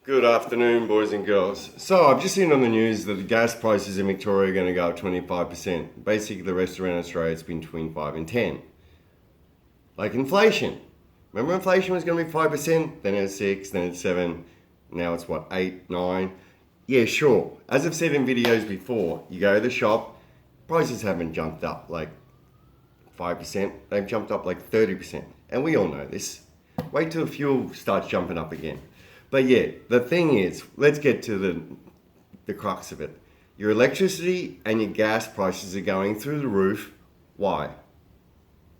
Good afternoon, boys and girls. So I've just seen on the news that the gas prices in Victoria are going to go up 25%. Basically, the rest around Australia it's been between 5 and 10. Like inflation. Remember inflation was going to be 5%, then it's 6, then it's 7, now it's what, 8, 9? Yeah, sure. As I've said in videos before, you go to the shop, prices haven't jumped up like 5%, they've jumped up like 30%. And we all know this. Wait till fuel starts jumping up again. But yeah, the thing is, let's get to the crux of it. Your electricity and your gas prices are going through the roof. Why?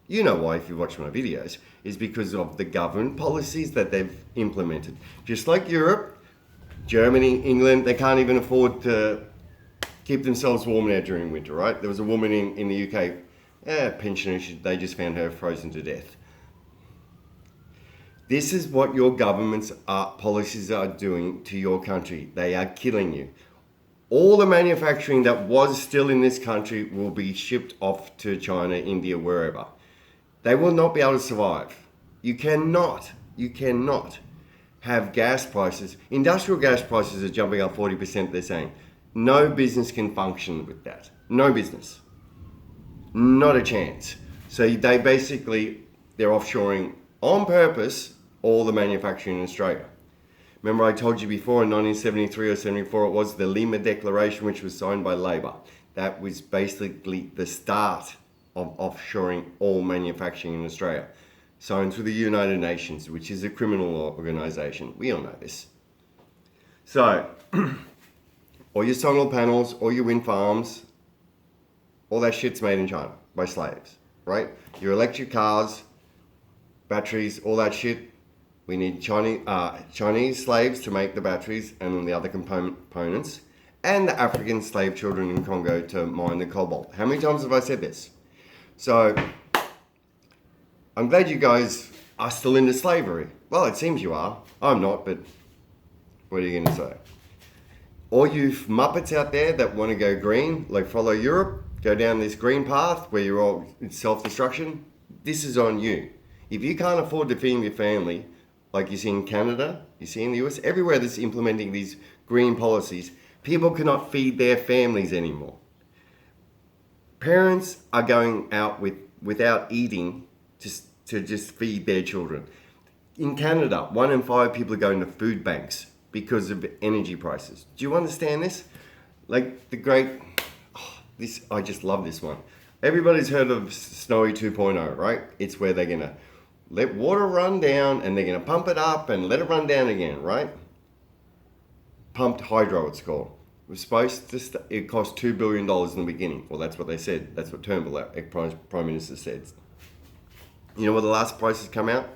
You know why if you watch my videos. Is because of the government policies that they've implemented. Just like Europe, Germany, England, they can't even afford to keep themselves warm now during winter, right? There was a woman in the UK, pensioner, they just found her frozen to death. This is what your government's policies are doing to your country. They are killing you. All the manufacturing that was still in this country will be shipped off to China, India, wherever. They will not be able to survive. You cannot have gas prices. Industrial gas prices are jumping up 40%, they're saying. No business can function with that. No business. Not a chance. So they're offshoring on purpose all the manufacturing in Australia. Remember I told you before in 1973 or 74 it was the Lima Declaration, which was signed by Labor. That was basically the start of offshoring all manufacturing in Australia. Signed through the United Nations, which is a criminal organisation. We all know this. So, all your solar panels, all your wind farms, all that shit's made in China by slaves, right? Your electric cars, batteries, all that shit. We need Chinese slaves to make the batteries and then the other components, and the African slave children in Congo to mine the cobalt. How many times have I said this? So, I'm glad you guys are still into slavery. Well, it seems you are. I'm not, but what are you going to say? All you Muppets out there that want to go green, like follow Europe, go down this green path where you're all in self-destruction, this is on you. If you can't afford to feed your family, like you see in Canada, you see in the US, everywhere that's implementing these green policies, people cannot feed their families anymore. Parents are going out without eating to just feed their children. In Canada, 1 in 5 people are going to food banks because of energy prices. Do you understand this? Like I just love this one. Everybody's heard of Snowy 2.0, right? It's where they're going to let water run down and they're going to pump it up and let it run down again, right? Pumped hydro, it's called. It was supposed to, it cost $2 billion in the beginning. Well, that's what they said. That's what Turnbull, Prime Minister, said. You know what the last prices come out?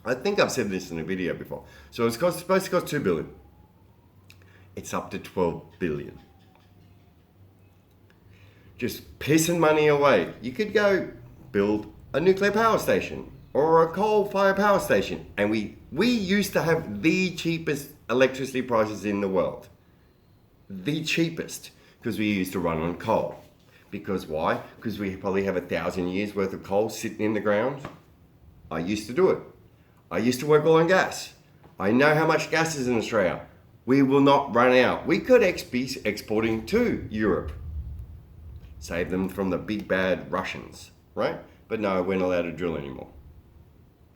I think I've said this in a video before. So it's supposed to cost $2 billion. It's up to $12 billion. Just pissing money away. You could go build a nuclear power station or a coal-fired power station. And we used to have the cheapest electricity prices in the world. The cheapest. Because we used to run on coal. Because why? Because we probably have 1,000 years worth of coal sitting in the ground. I used to do it. I used to work all on gas. I know how much gas is in Australia. We will not run out. We could be exporting to Europe. Save them from the big bad Russians, right? But no, we're not allowed to drill anymore.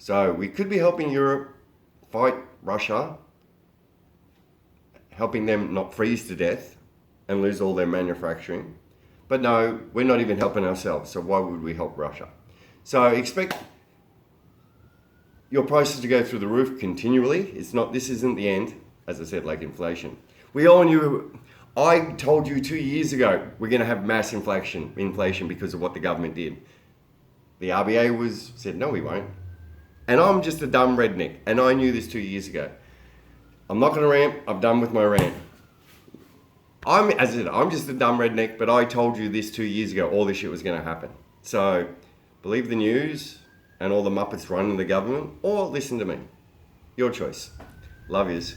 So we could be helping Europe fight Russia, helping them not freeze to death and lose all their manufacturing. But no, we're not even helping ourselves, so why would we help Russia? So expect your prices to go through the roof continually. This isn't the end, as I said, like inflation. We all knew, I told you 2 years ago, we're going to have mass inflation because of what the government did. The RBA said, no, we won't. And I'm just a dumb redneck, and I knew this 2 years ago. I'm not going to rant, I'm done with my rant. I'm just a dumb redneck, but I told you this 2 years ago, all this shit was going to happen. So, believe the news and all the Muppets running the government, or listen to me. Your choice. Love yous.